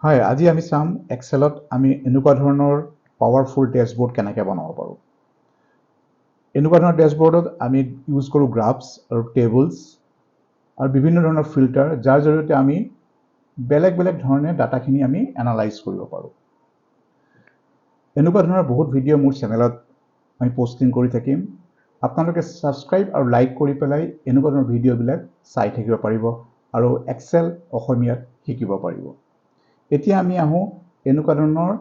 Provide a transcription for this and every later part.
হয়, আজি আমি চাম এক্সেলত আমি এনেকুৱা ধৰণৰ পাৱাৰফুল ডেশবোৰ্ড কেনেকৈ বনাব পাৰোঁ। এনেকুৱা ধৰণৰ ডেশবোৰ্ডত আমি ইউজ কৰোঁ গ্ৰাফছ আৰু টেবলছ আৰু বিভিন্ন ধৰণৰ ফিল্টাৰ, যাৰ জৰিয়তে আমি বেলেগ বেলেগ ধৰণে ডাটাখিনি আমি এনালাইজ কৰিব পাৰোঁ। এনেকুৱা ধৰণৰ বহুত ভিডিঅ' মোৰ চেনেলত আমি পষ্টিং কৰি থাকিম। আপোনালোকে ছাবস্ক্ৰাইব আৰু লাইক কৰি পেলাই এনেকুৱা ধৰণৰ ভিডিঅ'বিলাক চাই থাকিব পাৰিব আৰু এক্সেল অসমীয়াত শিকিব পাৰিব। এতিয়া আমি আহোঁ এনেকুৱা ধৰণৰ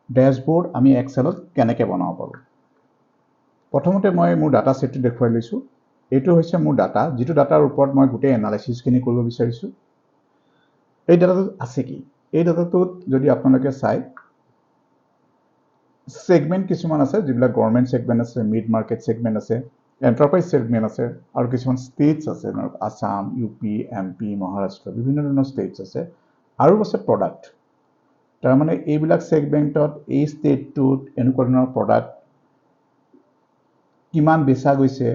ডেশবোৰ্ড আমি এক্সেলত কেনেকৈ বনাব পাৰোঁ। প্ৰথমতে মই মোৰ ডাটা ছেটটো দেখুৱাই লৈছোঁ। এইটো হৈছে মোৰ ডাটা, যিটো ডাটাৰ ওপৰত মই গোটেই এনালাইচিছখিনি কৰিব বিচাৰিছোঁ। এই ডাটাটোত আছে কি? এই ডাটাটোত যদি আপোনালোকে চাই, সেগমেন্ট কিছুমান আছে, যিবিলাক গভৰ্ণমেণ্ট সেগমেন্ট আছে, মিড মাৰ্কেট সেগমেন্ট আছে, এণ্টাৰপ্ৰাইজ সেগমেন্ট আছে, আৰু কিছুমান ষ্টেটছ আছে, আসাম, ইউপি, এমপি, মহাৰাষ্ট্ৰ, বিভিন্ন ধৰণৰ ষ্টেটছ আছে, আৰু আছে প্ৰডাক্ট। তাৰমানে এইবিলাক সেগমেন্টত এই ষ্টেটটোত এনেকুৱা ধৰণৰ প্ৰডাক্ট কিমান বেচা গৈছে,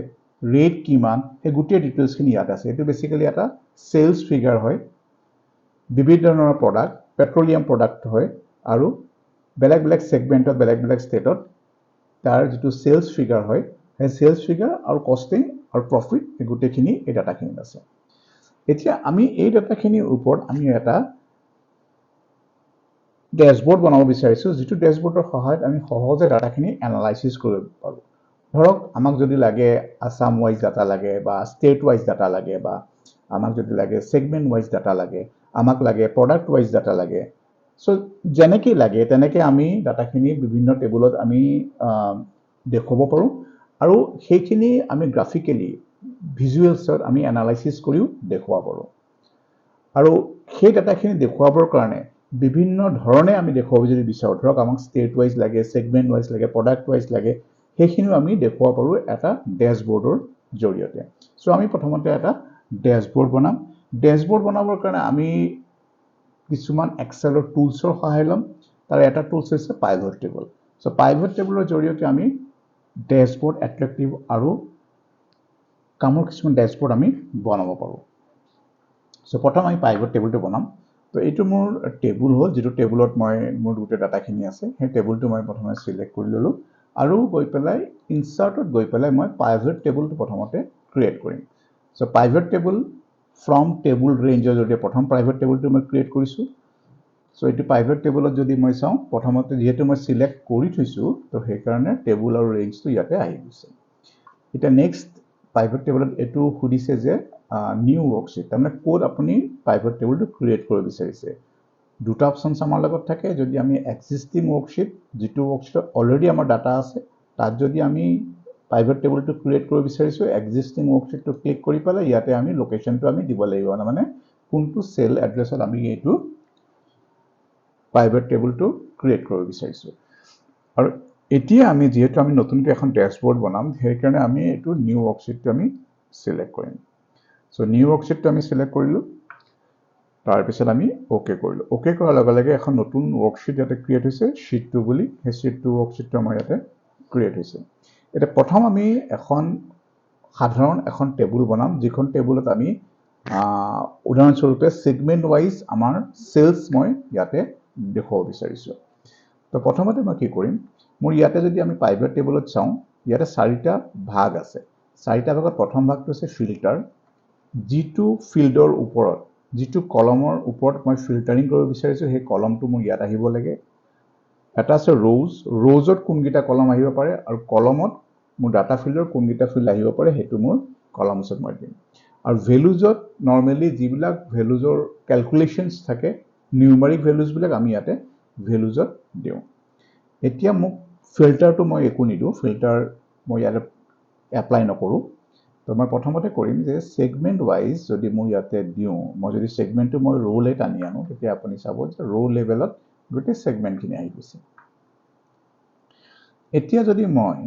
ৰেট কিমান, সেই গোটেই ডিটেইলছখিনি ইয়াত আছে। এইটো বেচিকেলি এটা চেলছ ফিগাৰ হয়। বিভিন্ন ধৰণৰ প্ৰডাক্ট, পেট্ৰলিয়াম প্ৰডাক্ট হয়, আৰু বেলেগ বেলেগ সেগমেন্টত বেলেগ বেলেগ ষ্টেটত তাৰ যিটো চেলছ ফিগাৰ হয়, সেই চেলছ ফিগাৰ আৰু কষ্টিং আৰু প্ৰফিট এই গোটেইখিনি এই ডাটাখিনিত আছে। এতিয়া আমি এই ডাটাখিনিৰ ওপৰত আমি এটা ডেশবোৰ্ড বনাব বিচাৰিছোঁ, যিটো ডেশবোৰ্ডৰ সহায়ত আমি সহজে ডাটাখিনি এনালাইচিছ কৰিব পাৰোঁ। ধৰক আমাক যদি লাগে আসাম ৱাইজ ডাটা লাগে, বা ষ্টেট ৱাইজ ডাটা লাগে, বা আমাক যদি লাগে সেগমেন্ট ৱাইজ ডাটা লাগে, আমাক লাগে প্ৰডাক্ট ৱাইজ ডাটা লাগে। সো যেনেকৈ লাগে তেনেকৈ আমি ডাটাখিনি বিভিন্ন টেবুলত আমি দেখুৱাব পাৰোঁ, আৰু সেইখিনি আমি গ্ৰাফিকেলি ভিজুৱেলছত আমি এনালাইচিছ কৰিও দেখুৱাব পাৰোঁ। আৰু সেই ডাটাখিনি দেখুৱাবৰ কাৰণে বিভিন্ন ধৰণে আমি দেখুৱাব যদি বিচাৰোঁ, ধৰক আমাক ষ্টেট ৱাইজ লাগে, সেগমেন্ট ৱাইজ লাগে, প্ৰডাক্ট ৱাইজ লাগে, সেইখিনিও আমি দেখুৱাব পাৰোঁ এটা ডেশবোৰ্ডৰ জৰিয়তে। সো আমি প্ৰথমতে এটা ডেশবোৰ্ড বনাম। ডেশবোৰ্ড বনাবৰ কাৰণে আমি কিছুমান এক্সেলৰ টুলছৰ সহায় ল'ম। তাৰ এটা টুলছ হৈছে পাইভট টেবল। সো পাইভট টেবলৰ জৰিয়তে আমি ডেশবোৰ্ড এট্ৰেক্টিভ আৰু কামৰ কিছুমান ডেশবোৰ্ড আমি বনাব পাৰোঁ। সো প্ৰথম আমি পাইভট টেবুলটো বনাম। তো এইটো মোৰ টেবুল হ'ল, যিটো টেবুলত মই মোৰ গোটেই ডাটাখিনি আছে। সেই টেবুলটো মই প্ৰথমে চিলেক্ট কৰি ল'লোঁ, আৰু গৈ পেলাই ইনচাৰ্টত গৈ পেলাই মই পাইভট টেবুলটো প্ৰথমতে ক্ৰিয়েট কৰিম। So pivot table from table ৰেঞ্জৰ জৰিয়তে প্ৰথম পাইভট টেবুলটো মই ক্ৰিয়েট কৰিছোঁ। সো এইটো পাইভট টেবুলত যদি মই চাওঁ, প্ৰথমতে যিহেতু মই চিলেক্ট কৰি থৈছোঁ, তো সেইকাৰণে টেবুল আৰু ৰেঞ্জটো ইয়াতে আহি গৈছে। এতিয়া নেক্সট পাইভট টেবুলত এইটো সুধিছে যে নিউ ৱৰ্কশ্বিট, তাৰমানে ক'ত আপুনি পাইভট টেবুলটো ক্ৰিয়েট কৰিব বিচাৰিছে। দুটা অপশ্যনছ আমাৰ লগত থাকে। যদি আমি এক্সিষ্টিং ৱৰ্কশ্বিট, যিটো ৱৰ্কশ্বিটত অলৰেডি আমাৰ ডাটা আছে, তাত যদি আমি পাইভট টেবুলটো ক্ৰিয়েট কৰিব বিচাৰিছোঁ, এক্সিষ্টিং ৱৰ্কশ্বিটটো ক্লিক কৰি পেলাই ইয়াতে আমি লোকেশ্যনটো আমি দিব লাগিব, মানে কোনটো চেল এড্ৰেছত আমি এইটো পাইভট টেবুলটো ক্ৰিয়েট কৰিব বিচাৰিছোঁ। আৰু এতিয়া আমি যিহেতু আমি নতুনকৈ এখন ডেশবোৰ্ড বনাম, সেইকাৰণে আমি এইটো নিউ ৱৰ্কশ্বিটটো আমি চিলেক্ট কৰিম। সো নিউ ৱৰ্কশ্বিটটো আমি চিলেক্ট কৰিলোঁ, তাৰপিছত আমি অ'কে কৰিলোঁ। অ'কে কৰাৰ লগে লগে এখন নতুন ৱৰ্কশ্বিট ইয়াতে ক্ৰিয়েট হৈছে, শ্বীট 2 বুলি। সেই শ্বীট 2 ৱৰ্কশ্বিটটো আমাৰ ইয়াতে ক্ৰিয়েট হৈছে। এতিয়া প্ৰথম আমি সাধাৰণ এখন টেবুল বনাম, যিখন টেবুলত আমি উদাহৰণস্বৰূপে সেগমেন্ট ৱাইজ আমাৰ চেলছ মই ইয়াতে দেখুৱাব বিচাৰিছোঁ। তো প্ৰথমতে মই কি কৰিম, মোৰ ইয়াতে যদি আমি পাইভট টেবুলত চাওঁ, ইয়াতে 4টা ভাগ আছে। 4টা ভাগত প্ৰথম ভাগটো হৈছে ফিল্টাৰ, যিটো ফিল্ডৰ ওপৰত, যিটো কলমৰ ওপৰত মই ফিল্টাৰিং কৰিব বিচাৰিছোঁ, সেই কলমটো মোৰ ইয়াত আহিব লাগে। এটা আছে ৰ'জ, ৰ'জত কোনকেইটা কলম আহিব পাৰে, আৰু কলমত মোৰ ডাটা ফিল্ডৰ কোনকেইটা ফিল্ড আহিব পাৰে, সেইটো মোৰ কলমছত মই দিম। আৰু ভেলুজত নৰ্মেলি যিবিলাক ভেলুজৰ কেলকুলেশ্যনছ থাকে, নিউমাৰিক ভেলুজবিলাক আমি ইয়াতে ভেলুজত দিওঁ। এতিয়া মোক ফিল্টাৰটো মই একো নিদিওঁ, ফিল্টাৰ মই ইয়াতে এপ্লাই নকৰোঁ। তো মই প্ৰথমতে কৰিম যে সেগমেন্ট ৱাইজ যদি মই ইয়াতে দিওঁ, মই যদি সেগমেন্টটো মই ৰোলে টানি আনো, তেতিয়া আপুনি চাব যে ৰো লেভেলত গোটেই সেগমেন্টখিনি আহি গৈছে। এতিয়া যদি মই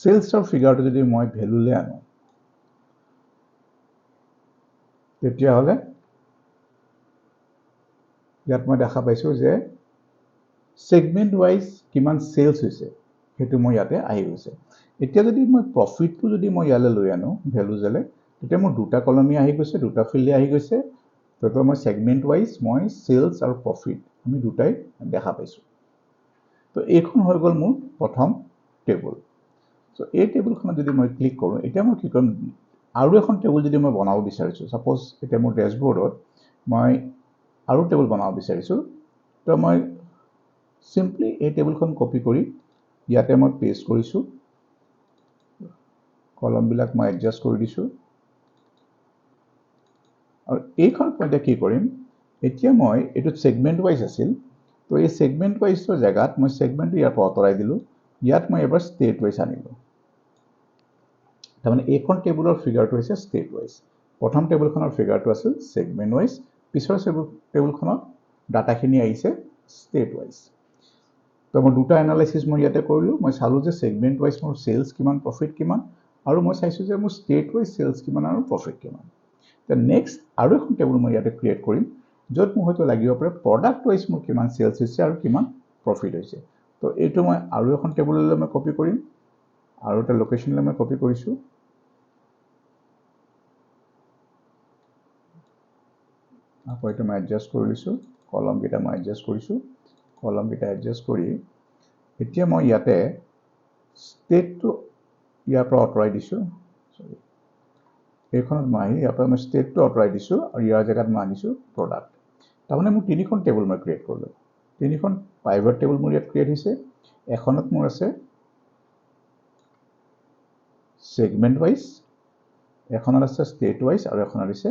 সেলছৰ ফিগাৰটো যদি মই ভেলুলৈ আনো, তেতিয়াহ'লে ইয়াত মই দেখা পাইছোঁ যে সেগমেন্ট ৱাইজ কিমান সেলছ হৈছে সেইটো মই ইয়াতে আহি গৈছে। এতিয়া যদি মই প্ৰফিটটো যদি মই ইয়ালৈ লৈ আনো ভেলুজলে, এতিয়া মোৰ দুটা কলমে আহি গৈছে, দুটা ফিল্ডে আহি গৈছে। তো মই সেগমেন্ট ওয়াইজ মই সেলস আৰু প্ৰফিট আমি দুটাই দেখা পাইছো। তো এইখন হৈ গ'ল মোৰ প্ৰথম টেবুল। সো এই টেবুলখনত যদি মই ক্লিক কৰোঁ, এতিয়া মই কি কৰিম, আৰু এখন টেবুল যদি মই বনাব বিচাৰিছোঁ, সাপোজ এতিয়া মোৰ ড্যাশবোৰ্ডত মই আৰু টেবুল বনাব বিচাৰিছোঁ, তো মই সিম্পলি এই টেবুলখন কপি কৰি ইয়াতে মই পেস্ট কৰিছোঁ, কলমবিলাক মই এডজাষ্ট কৰি দিছোঁ, আৰু এইখন মই কি কৰিম, এতিয়া মই এইটো সেগমেন্ট ওয়াইজ আছিল, তো এই সেগমেন্ট ওয়াইজৰ জায়গাত মই সেগমেন্টটো ইয়াৰ পৰা আঁতৰাই দিলোঁ, ইয়াত মই এবাৰ ষ্টেট ওয়াইজ আনিলোঁ। তাৰমানে এইখন টেবুলৰ ফিগাৰটো হৈছে ষ্টেট ওয়াইজ, প্ৰথম টেবুলখনৰ ফিগাৰটো আছিল সেগমেন্ট ওয়াইজ, পিছৰ টেবুলখনত ডাটাখিনি আহিছে ষ্টেট ওয়াইজ। তো মই দুটা এনালাইসিস মই ইয়াতে কৰিলোঁ, মই চালোঁ যে সেগমেন্ট ওয়াইজ মোৰ সেলস কিমান, প্ৰফিট কিমান, আৰু মই চাইছোঁ যে মোৰ ষ্টেট ওয়াইজ সেলস কিমান আৰু প্ৰফিট কিমান। তো নেক্সট আৰু এখন টেবুল মই ইয়াতে ক্ৰিয়েট কৰিম, য'ত মোক হয়তো লাগিব পাৰে প্ৰডাক্ট ওয়াইজ মোৰ কিমান সেলস হৈছে আৰু কিমান প্ৰফিট হৈছে। তো এইটো মই আৰু এখন টেবুললৈ মই কপি কৰিম, আৰু এটা লোকেশনলৈ মই কপি কৰিছোঁ, আকৌ এইটো মই এডজাষ্ট কৰি লৈছোঁ, কলমকেইটা মই এডজাষ্ট কৰিছোঁ, কলমকেইটা এডজাষ্ট কৰি এতিয়া মই ইয়াতে ষ্টেটটো ইয়াৰ পৰা আঁতৰাই দিছোঁ, সৰি এইখনত মই আহি ইয়াৰ পৰা মই ষ্টেটটো আঁতৰাই দিছোঁ, আৰু ইয়াৰ জেগাত মই আনিছোঁ প্ৰডাক্ট। তাৰমানে মোৰ তিনিখন টেবুল মই ক্ৰিয়েট কৰিলোঁ, তিনিখন পাইভট টেবুল মোৰ ইয়াত ক্ৰিয়েট হৈছে। এখনত মোৰ আছে সেগমেন্ট ওয়াইজ, এখনত আছে ষ্টেট ওয়াইজ, আৰু এখনত আছে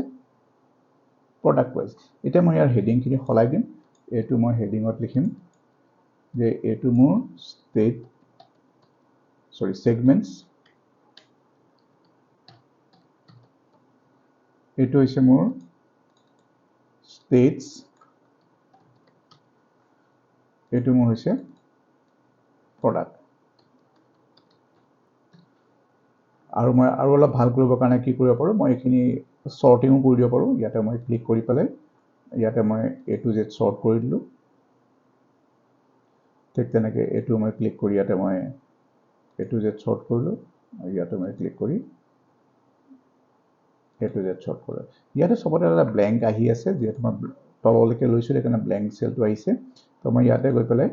প্ৰডাক্ট ওয়াইজ। এতিয়া মই ইয়াৰ হেডিংখিনি সলাই দিম, এইটো মই হেডিঙত লিখিম যে এইটো মোৰ সেগমেন্টস, এইটো হৈছে মোৰ ষ্টেটস, এইটো মোৰ হৈছে প্ৰডাক্ট। আৰু মই আৰু অলপ ভাল কৰিবৰ কাৰণে কি কৰিব পাৰোঁ, মই এইখিনি সৰ্টিঙো কৰি দিব পাৰোঁ। ইয়াতে মই ক্লিক কৰি পেলাই ইয়াতে মই A to Z সৰ্ট কৰি দিলোঁ, ঠিক তেনেকৈ এইটো মই ক্লিক কৰি ইয়াতে মই A to Z সৰ্ট কৰিলোঁ, আৰু ইয়াতে মই ক্লিক কৰি A to Z সৰ্ট কৰিলোঁ। ইয়াতে সবতে এটা ব্লেংক আহি আছে, যিহেতু মই তললৈকে লৈছোঁ সেইকাৰণে ব্লেংক সেলটো আহিছে। তো মই ইয়াতে গৈ পেলাই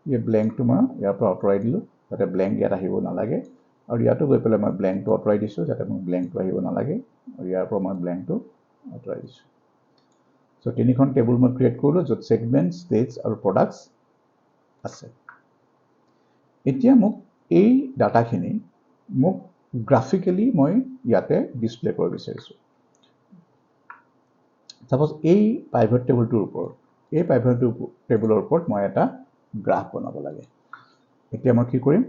এই ব্লেংকটো মই ইয়াৰ পৰা আঁতৰাই দিলোঁ, যাতে ব্লেংক ইয়াত আহিব নালাগে, আৰু ইয়াতো গৈ পেলাই মই ব্লেংকটো আঁতৰাই দিছোঁ, যাতে মোৰ ব্লেংকটো আহিব নালাগে, আৰু ইয়াৰ পৰা মই ব্লেংকটো আঁতৰাই দিছোঁ। সো তিনিখন টেবুল মই ক্ৰিয়েট কৰিলোঁ, য'ত সেগমেন্ট, ষ্টেটস আৰু প্ৰডাক্টস আছে। এতিয়া মোক এই ডাটাখিনি মোক গ্ৰাফিকেলি মই ইয়াতে ডিসপ্লে কৰিব বিচাৰিছোঁ। সাপোজ এই পাইভট টেবুলটোৰ ওপৰত, এই পাইভট টেবুলৰ ওপৰত মই এটা গ্ৰাফ বনাব লাগে। এতিয়া মই কি কৰিম,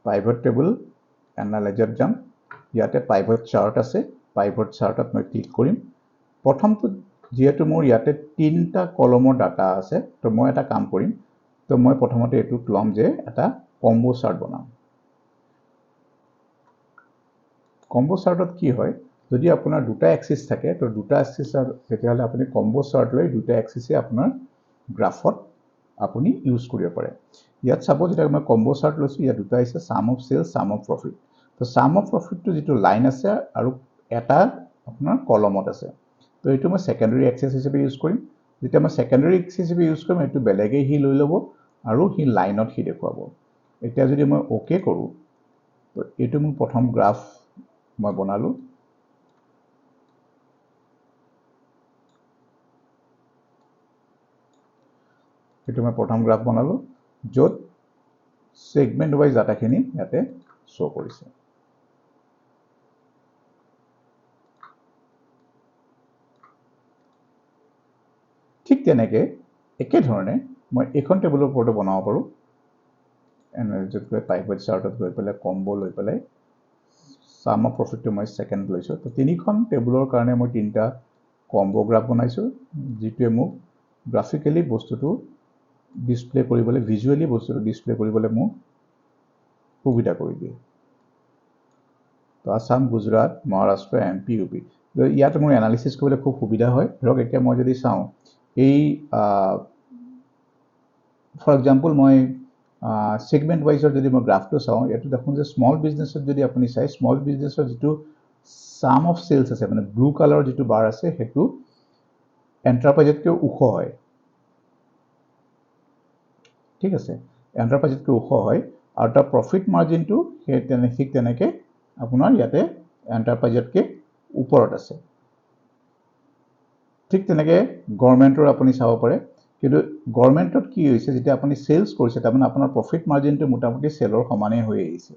পাইভট টেবুল এনালাইজাৰত যাম, ইয়াতে পাইভট চাৰ্ট আছে, পাইভট চাৰ্টত মই ক্লিক কৰিম। প্ৰথমটো যিহেতু মোৰ ইয়াতে তিনিটা কলমৰ ডাটা আছে, তো মই এটা কাম কৰিম, তো মই প্ৰথমতে এইটো ল'ম যে এটা কম্বো চাৰ্ট বনাম। কম্বো চাৰ্টত কি হয়, যদি আপোনাৰ দুটা এক্সিস থাকে, তো দুটা এক্সিসৰ তেতিয়াহ'লে আপুনি কম্বো চাৰ্ট লৈ দুটা এক্সিসে আপোনাৰ গ্ৰাফত আপুনি ইউজ কৰিব পাৰে। ইয়াত সাপোজ এটা মই কম্বো চাৰ্ট লৈছোঁ, ইয়াত দুটা আছে sum of sales, sum of profit. তো সাম অফ প্ৰফিটটো যিটো লাইন আছে আৰু এটা আপোনাৰ কলমত আছে, তো এইটো মই সেকেন্ডাৰী এক্সিস হিচাপে ইউজ কৰিম। যেতিয়া মই সেকেন্ডাৰী এক্সিস হিচাপে ইউজ কৰিম, এইটো বেলেগেই সি লৈ ল'ব আৰু সি লাইনত সি দেখুৱাব। এতিয়া যদি মই ওকে কৰোঁ, তো এইটো মোৰ প্ৰথম গ্ৰাফ মই বনালোঁ। এইটো মই প্ৰথম গ্ৰাফ বনালোঁ, য'ত সেগমেন্ট ওয়াইজ ডাটাখিনি ইয়াতে শো কৰিছে। ঠিক তেনেকৈ একেধৰণে মই এইখন টেবুলৰ ওপৰতো বনাব পাৰোঁ। এনালাইজত গৈ পাইভট চাৰ্টত গৈ পেলাই কম্বো লৈ পেলাই সাম অফ প্ৰফিটটো মই সেকেন্ড লৈছোঁ। তো তিনিখন টেবুলৰ কাৰণে মই তিনিটা কম্বো গ্ৰাফ বনাইছোঁ, যিটোৱে মোক গ্ৰাফিকেলি বস্তুটো ডিসপ্লে কৰিবলৈ, ভিজুৱেলি বস্তুটো ডিসপ্লে কৰিবলৈ মোক সুবিধা কৰি দিয়ে। তো আসাম, গুজৰাট, মহাৰাষ্ট্ৰ, MP, UP, ইয়াত মোৰ এনালাইসিস কৰিবলৈ খুব সুবিধা হয়। ধৰক এতিয়া মই যদি চাওঁ, এই ফৰ এক্সাম্পল মই সেগমেন্ট ওয়াইজৰ যদি মই গ্ৰাফটো চাওঁ, ইয়াতে দেখোন যে স্মল বিজনেছত যদি আপুনি চাই, স্মল বিজনেছৰ যিটো সাম অফ সেলস আছে মানে ব্লু কালাৰৰ যেটো বাৰ আছে হেতু এন্টাৰপ্ৰাইজতকৈ ওখ হয় ঠিক আছে এন্টাৰপ্ৰাইজতকৈ ওখ হয় আৰু তাৰ প্ৰফিট মাৰ্জিনটো ঠিক তেনেকৈ আপোনাৰ ইয়াতে এন্টাৰপ্ৰাইজতকৈ ওপৰত আছে ঠিক তেনেকৈ গভৰ্ণমেণ্টৰ আপুনি চাব পাৰে কিন্তু গভৰ্ণমেণ্টত কি হৈছে যেতিয়া আপুনি সেলস কৰিছে তাৰমানে আপোনাৰ প্ৰফিট মাৰ্জিনটো মোটামুটি সেলৰ সমানেই হৈ আহিছে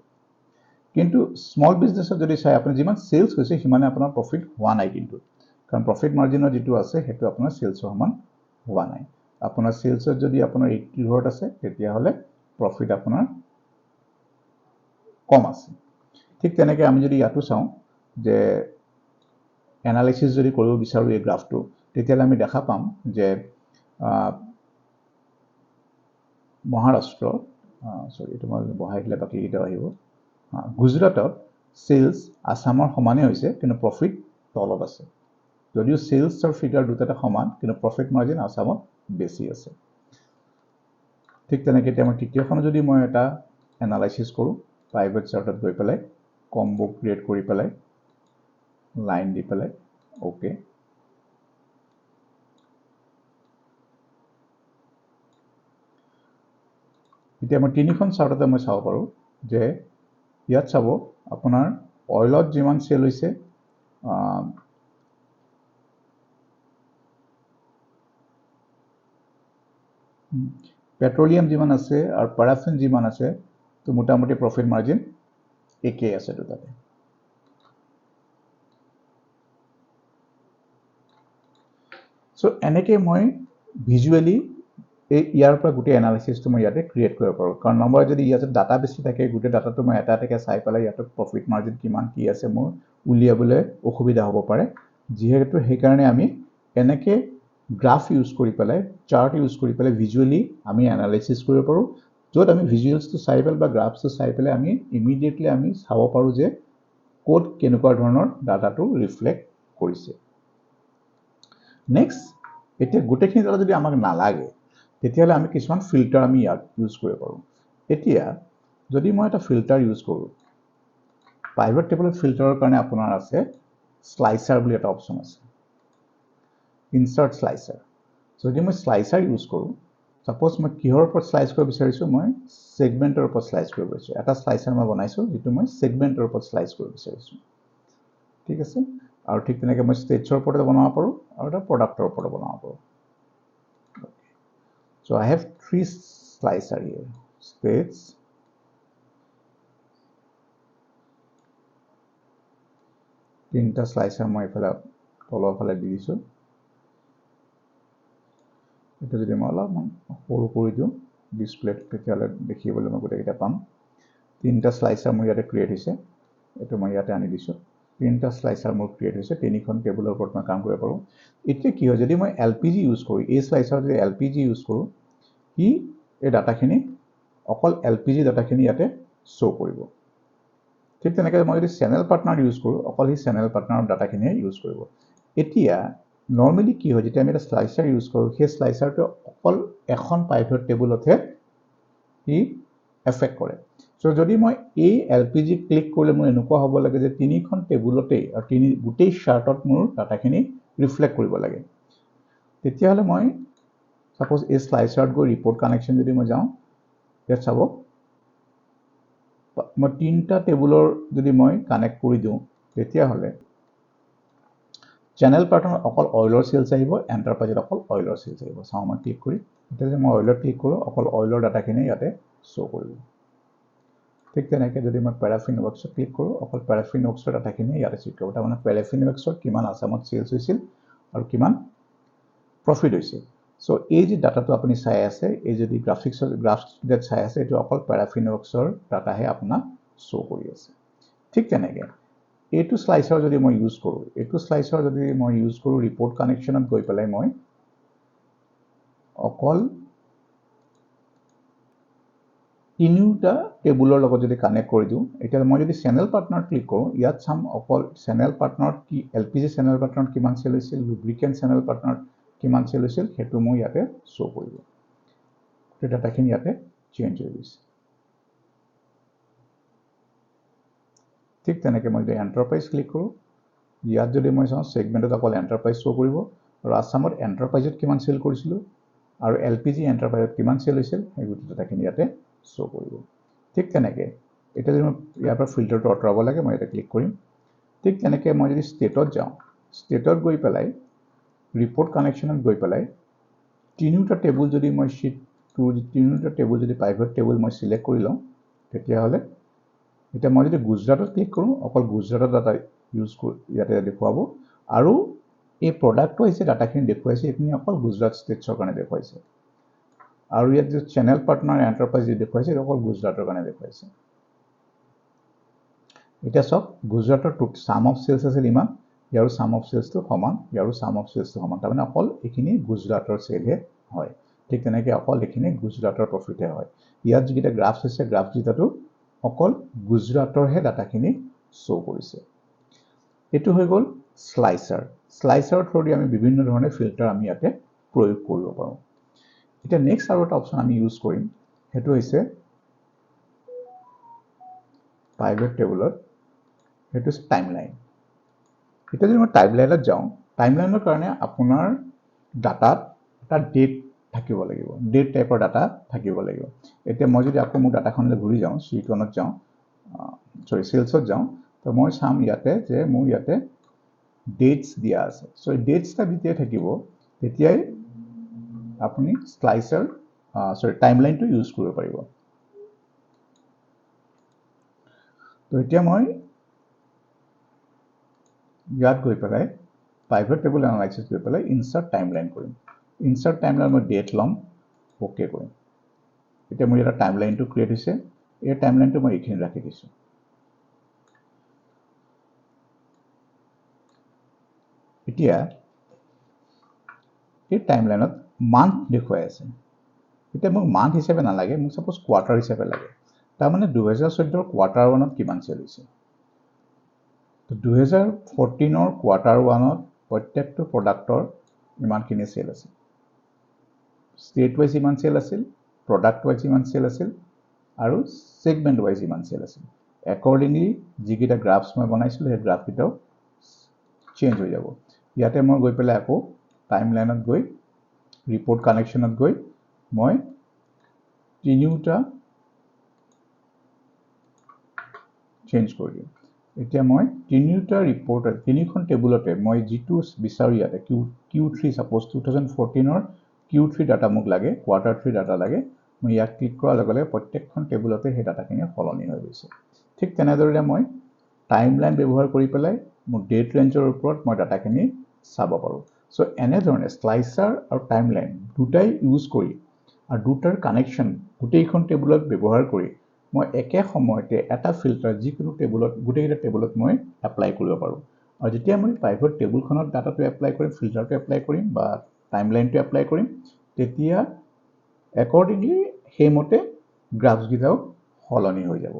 কিন্তু স্মল বিজনেছত যদি চাই আপুনি যিমান সেলস হৈছে সিমানে আপোনাৰ প্ৰফিট হোৱা নাই কিন্তু কাৰণ প্ৰফিট মাৰ্জিনৰ যেটো আছে হেতু আপোনাৰ সেলসৰ সমান হোৱা নাই আপোনাৰ সেলসত যদি আপোনাৰ 80 ঘৰত আছে তেতিয়া হলে প্ৰফিট আপোনাৰ কম আছে ঠিক তেনেকৈ আমি যদি ইয়াতো চাওঁ যে এনালাইসিস যদি কৰিব বিচাৰো এই গ্ৰাফটো তেতিয়া আমি দেখা পাম যে মহাৰাষ্ট্ৰ সৰি এটো মই বহাই দিলে বাকি এটা আহিব গুজৰাটত সেলস আসামৰ সমানে হৈছে কিন্তু প্ৰফিট তলত আছে যদিও সেলসৰ ফিগাৰ দুটাটা সমান কিন্তু প্ৰফিট মাৰ্জিন আসামত বেছি আছে ঠিক তেনেকৈ এতিয়া মই তৃতীয়খন যদি মই এটা এনালাইসিস কৰো প্ৰাইভেট চাৰ্টত গৈ পেলাই কম্বো ক্ৰিয়েট কৰি পেলাই লাইন দি পেলাই ওকে এতিয়া মই তিনিখন চাৰ্টতে মই চাব পাৰো যে ইয়াত চাব আপোনাৰ অইলত যিমান সেল হৈছে পেট্ৰোলিয়াম যিমান আছে আৰু পাৰাফিন যিমান আছে তো মোটামুটি প্ৰফিট মাৰ্জিন একেই আছে দুটাতে সো এনেকৈ মই ভিজুৱেলি ইয়াৰ পৰা গোটেই এনালাইসিসটো মই ইয়াতে ক্ৰিয়েট কৰিব পাৰো কাৰণ নম্বৰ যদি ইয়াতে ডাটা বেছি থাকে গোটেই ডাটাটো মই এটা এটাকে চাই পেলাই ইয়াতে প্ৰফিট মাৰ্জিন কিমান কি আছে মোৰ উলিয়াবলৈ অসুবিধা হ'ব পাৰে যিহেতু সেই কাৰণে আমি এনেকৈ গ্ৰাফ ইউজ কৰি পেলাই চাৰ্ট ইউজ কৰি পেলাই ভিজুৱেলি আমি এনালাইসিস কৰিব পাৰো য'ত আমি ভিজুৱেলছটো চাই পেলাই বা গ্ৰাফছটো চাই পেলাই আমি ইমিডিয়েটলি আমি চাব পাৰো যে কোড কেনেকুৱা ধৰণৰ ডাটাটো ৰিফ্লেক্ট কৰিছে নেক্সট এতিয়া গোটেইখিনি ডাটা যদি আমাক নালাগে তেতিয়াহলে আমি কিছুমান ফিল্টাৰ আমি ইয়াত ইউজ কৰিব পাৰো এতিয়া যদি মই এটা ফিল্টাৰ ইউজ কৰো প্ৰাইভেট টেবুলত ফিল্টাৰৰ কাৰণে আপোনাৰ আছে স্লাইচাৰ বুলি এটা অপচন আছে ইনসাৰ্ট স্লাইচাৰ যদি মই স্লাইচাৰ ইউজ কৰো সাপোজ মই কিহৰ ওপৰত স্লাইচ কৰিব বিচাৰিছো মই সেগমেন্টৰ ওপৰত স্লাইচ কৰিব বিচাৰিছো এটা স্লাইচাৰ মই বনাইছো যেটো মই সেগমেন্টৰ ওপৰত স্লাইচ কৰিব বিচাৰিছো ঠিক আছে আৰু ঠিক তেনেকৈ মই ষ্টেটছৰ ওপৰত বনাব পাৰো আৰু এটা প্ৰডাক্টৰ ওপৰত বনাব পাৰো So I have three slicer here, states, তিনটা slicer মই এফালে তলৰ ফালে দি দিছো এটা যদি মই অলপমান সৰু কৰি দিওঁ ডিসপ্লেত তেতিয়ালে দেখিবলৈ মই গোটেইটা পাম তিনটা slicer মোৰ ইয়াতে ক্ৰিয়েট হৈছে এটো মই ইয়াতে আনি দিছো তিনটা slicer মোৰ ক্ৰিয়েট হৈছে তিনিখন টেবুলৰ ওপৰত মই কাম কৰিব পাৰো এতিয়া কি হয় যদি মই এলপিজি ইউজ কৰো এই slicer যদি এলপিজি ইউজ কৰো কি এই ডাটাখিনি অকল এলপিজি ডাটাখিনি ইয়াতে শো কৰিব ঠিক তেনেকৈ মই যদি চেনেল পাৰ্টনাৰ ইউজ কৰো অকল এই চেনেল পাৰ্টনাৰৰ ডাটাখিনি ইউজ কৰিব এতিয়া নৰমালি কি হয় যেতিয়া আমি এটা স্লাইচাৰ ইউজ কৰো সেই স্লাইচাৰটো অকল এখন প্ৰাইভেট টেবুলতহে ই এফেক্ট কৰে সো যদি মই এই এলপিজি ক্লিক কৰিলে মোৰ এনেকুৱা হ'ব লাগে যে তিনিখন টেবুলতে আৰু গোটেই চাৰ্টত মোৰ ডাটাখিনি ৰিফ্লেক্ট কৰিব লাগে তেতিয়াহলে মই সাপোজ এই স্লাইচাৰত গৈ ৰিপোৰ্ট কানেকশ্যন যদি মই যাওঁ ইয়াত চাব মই তিনটা টেবুলৰ যদি মই কানেক্ট কৰি দিওঁ তেতিয়াহলে চেনেল পাৰ্টনাৰ অকল অইলৰ সেলস আহিব এন্টাৰপ্ৰাইজত অকল অইলৰ সেলস আহিব চাও মই ক্লিক কৰি এতিয়া যদি মই অইলত ক্লিক কৰো অকল অইলৰ ডাটাখিনি ইয়াতে শো কৰিব ঠিক তেনেকৈ যদি মই পেৰাফিন ওয়াৰ্কছত ক্লিক কৰো অকল পেৰাফিন ওয়াৰ্কছৰ ডাটাখিনি ইয়াতে শো কৰিব তাৰমানে পেৰাফিন ওয়াৰ্কছত কিমান আসামত সেলস হৈছিল আৰু কিমান প্ৰফিট হৈছে সো এই যে ডাটাটো আপুনি চাই আছে এই যদি গ্ৰাফছ চাই আছে এটো অকল পেৰাফিন ওয়াৰ্কছৰ ডাটাহে আপোনাক শো কৰি আছে ঠিক তেনেকৈ এইটো স্লাইচাৰ যদি মই ইউজ কৰো এইটো স্লাইচাৰ যদি মই ইউজ কৰো ৰিপোৰ্ট কানেকশ্যনত গৈ পেলাই মই অকল তিনিটা টেবুলৰ লগত যদি কানেক্ট কৰি দিওঁ এতিয়া মই যদি চেনেল পাৰ্টনাৰ ক্লিক কৰো ইয়াত চাম অকল চেনেল পাৰ্টনাৰত কি এলপিজি চেনেল পাৰ্টনাৰত কিমান সেল হৈছিল লুব্ৰিকেন্ট চেনেল পাৰ্টনাৰত কিমান সেল হৈছিল হেতু মই ইয়াতে শো কৰিব এই ডাটাখিনি ইয়াতে চেঞ্জ হৈ গৈছে ঠিক তেনেকৈ মই যদি এণ্টাৰপ্ৰাইজ ক্লিক কৰোঁ, ইয়াত যদি মই চাওঁ ছেগমেণ্টত অকল এণ্টাৰপ্ৰাইজ শ্ব' কৰিব আৰু আছামত এণ্টাৰপ্ৰাইজত কিমান চেল কৰিছিলোঁ আৰু LPG এণ্টাৰপ্ৰাইজত কিমান চেল হৈছিল সেই গোটেই ডাটাখিনি ইয়াতে শ্ব' কৰিব। ঠিক তেনেকৈ এতিয়া যদি মই ইয়াৰ পৰা ফিল্টাৰটো আঁতৰাব লাগে মই ইয়াতে ক্লিক কৰিম। ঠিক তেনেকৈ মই যদি ষ্টেটত যাওঁ, ষ্টেটত গৈ পেলাই ৰিপৰ্ট কানেকশ্যনত গৈ পেলাই তিনিওটা টেবুল যদি মই তিনিওটা টেবুল যদি প্ৰাইভেট টেবুল মই চিলেক্ট কৰি লওঁ, তেতিয়াহ'লে এতিয়া মই যদি গুজৰাটত ক্লিক কৰোঁ অকল গুজৰাটৰ ডাটা ইউজ ইয়াতে দেখুৱাব আৰু এই প্ৰডাক্ট ৱাইজ যে ডাটাখিনি দেখুৱাইছে এইখিনি অকল গুজৰাট ষ্টেটছৰ কাৰণে দেখুৱাইছে আৰু ইয়াত যে চেনেল পাৰ্টনাৰ এণ্টাৰপ্ৰাইজ যি দেখুৱাইছে এইটো অকল গুজৰাটৰ কাৰণে দেখুৱাইছে। এতিয়া চাওক গুজৰাটৰ ছাম অফ চেলছ আছিল ইমান, ইয়াৰো ছাম অফ চেলছটো সমান, ইয়াৰো ছাম অফ চেলছটো সমান, তাৰমানে অকল এইখিনি গুজৰাটৰ চেলহে হয়। ঠিক তেনেকৈ অকল এইখিনি গুজৰাটৰ প্ৰফিটহে হয়। ইয়াত যিকেইটা গ্ৰাফছ আছে গ্ৰাফকেইটাটো অকল গুজৰাটৰহে ডাটাখিনি শ্ব' কৰিছে। এইটো হৈ গ'ল স্লাইচাৰ। স্লাইচাৰৰ থ্ৰুদি আমি বিভিন্ন ধৰণে ফিল্টাৰ আমি ইয়াতে প্ৰয়োগ কৰিব পাৰোঁ। এতিয়া নেক্সট আৰু এটা অপশ্যন আমি ইউজ কৰিম, সেইটো হৈছে প্ৰাইভেট টেবুলত, সেইটো টাইমলাইন। এতিয়া যদি মই টাইমলাইনত যাওঁ, টাইমলাইনৰ কাৰণে আপোনাৰ ডাটাত এটা ডেট থাকিব লাগিব, ডেট টাইপৰ ডাটা থাকিব লাগিব। এতিয়া মই যদি আকৌ মোৰ ডাটাখনলৈ ঘূৰি যাওঁ, শ্বীট 1ত যাওঁ, চেলছত যাওঁ, তো মই চাম ইয়াতে যে মোৰ ইয়াতে ডেটছ দিয়া আছে। চ' ডেটছটা যেতিয়াই থাকিব তেতিয়াই আপুনি টাইমলাইনটো ইউজ কৰিব পাৰিব। তো এতিয়া মই ইয়াত গৈ পেলাই প্ৰাইভেট টেবুল এনালাইচিছ গৈ পেলাই ইনচাৰ্ট টাইমলাইন কৰিম। ইনচাৰ্ট টাইমলাইন মই ডেট ল'ম, অ'কে কৰিম। এতিয়া মোৰ এটা টাইমলাইনটো ক্ৰিয়েট হৈছে, এই টাইমলাইনটো মই এইখিনি ৰাখি দিছোঁ। এতিয়া এই টাইমলাইনত মান্থ দেখুৱাই আছে। এতিয়া মোক মান্থ হিচাপে নালাগে, মোক ছাপ'জ কোৱাৰ্টাৰ হিচাপে লাগে। তাৰমানে 2014 কোৱাৰ্টাৰ 1ত কিমান চেল হৈছে। 2014 কোৱাৰ্টাৰ 1ত প্ৰত্যেকটো প্ৰডাক্টৰ ইমানখিনি চেল আছিল, ষ্টেট ৱাইজ ইমান চেল আছিল, প্ৰডাক্ট ৱাইজ ইমান চেল আছিল আৰু ছেগমেণ্ট ৱাইজ ইমান চেল আছিল। একৰ্ডিংলি যিকেইটা গ্ৰাফছ মই বনাইছিলোঁ সেই গ্ৰাফকেইটাও চেঞ্জ হৈ যাব। ইয়াতে মই গৈ পেলাই আকৌ টাইমলাইনত গৈ ৰিপৰ্ট কানেকশ্যনত গৈ মই তিনিওটা চেঞ্জ কৰি দিওঁ। এতিয়া মই তিনিওটা ৰিপৰ্টত তিনিখন টেবুলতে মই যিটো বিচাৰোঁ ইয়াতে Q3 ছাপ'জ 2014 Q3 ডাটা মোক লাগে, কোৱাৰ্টাৰ 3 ডাটা লাগে, মই ইয়াক ক্লিক কৰাৰ লগে লগে প্ৰত্যেকখন টেবুলতে সেই ডাটাখিনি সলনি হৈ গৈছে। ঠিক তেনেদৰে মই টাইমলাইন ব্যৱহাৰ কৰি পেলাই মোৰ ডেট ৰেঞ্জৰ ওপৰত মই ডাটাখিনি চাব পাৰোঁ। চ' এনেধৰণে স্লাইচাৰ আৰু টাইমলাইন দুটাই ইউজ কৰি আৰু দুটাৰ কানেকশ্যন গোটেইখন টেবুলত ব্যৱহাৰ কৰি মই একে সময়তে এটা ফিল্টাৰ যিকোনো টেবুলত গোটেইকেইটা টেবুলত মই এপ্লাই কৰিব পাৰোঁ। আৰু যেতিয়া মই প্ৰাইভেট টেবুলখনত ডাটাটো এপ্লাই কৰিম, ফিল্টাৰটো এপ্লাই কৰিম বা টাইমলাইনটো এপ্লাই কৰিম, তেতিয়া একৰ্ডিংলি সেইমতে গ্ৰাফছকেইটাও সলনি হৈ যাব।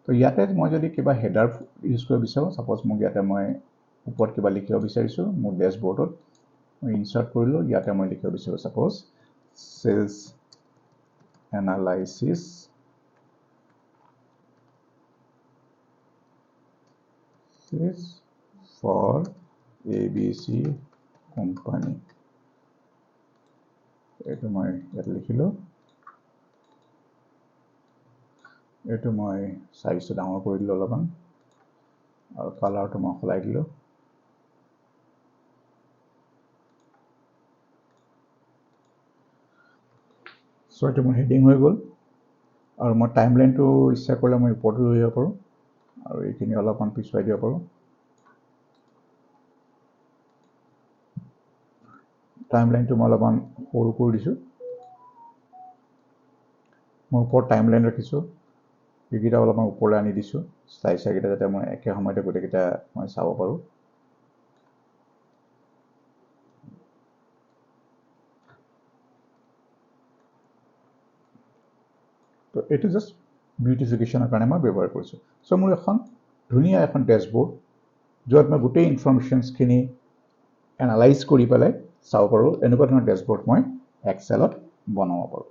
তো ইয়াতে মই যদি কিবা হেডাৰ ইউজ কৰিব বিচাৰোঁ, ছাপ'জ মোক ইয়াতে মই ওপৰত কিবা লিখিব বিচাৰিছোঁ, মোৰ ডেছবৰ্ডত মই ইনচাৰ্ট কৰিলোঁ, ইয়াতে মই লিখিব বিচাৰোঁ ছাপ'জ sales analysis for ABC company. এইটো মই ইয়াত লিখিলোঁ, এইটো মই চাইজটো ডাঙৰ কৰি দিলোঁ অলপমান আৰু কালাৰটো মই সলাই দিলোঁ। চ' এইটো মোৰ হেডিং হৈ গ'ল আৰু মই টাইমলাইনটো ইচ্ছা কৰিলে মই ওপৰতো লৈ যাব পাৰোঁ আৰু এইখিনি অলপমান পিছুৱাই দিব পাৰোঁ। টাইমলাইনটো মই অলপমান সৰু কৰি দিছোঁ, মই ওপৰত টাইমলাইন ৰাখিছোঁ, এইকেইটা অলপমান ওপৰলৈ আনি দিছোঁ, স্লাইচাৰকেইটা যাতে মই একে সময়তে গোটেইকেইটা মই চাব পাৰোঁ। তো এইটো জাষ্ট বিউটিফিকেশ্যনৰ কাৰণে মই ব্যৱহাৰ কৰিছোঁ। চ' মোৰ এখন ধুনীয়া এখন ডেছবৰ্ড য'ত মই গোটেই ইনফৰমেশ্যনছখিনি এনালাইজ কৰি পেলাই চাব পাৰোঁ, এনেকুৱা ধৰণৰ ডেছবৰ্ড মই এক্সেলত বনাব পাৰোঁ।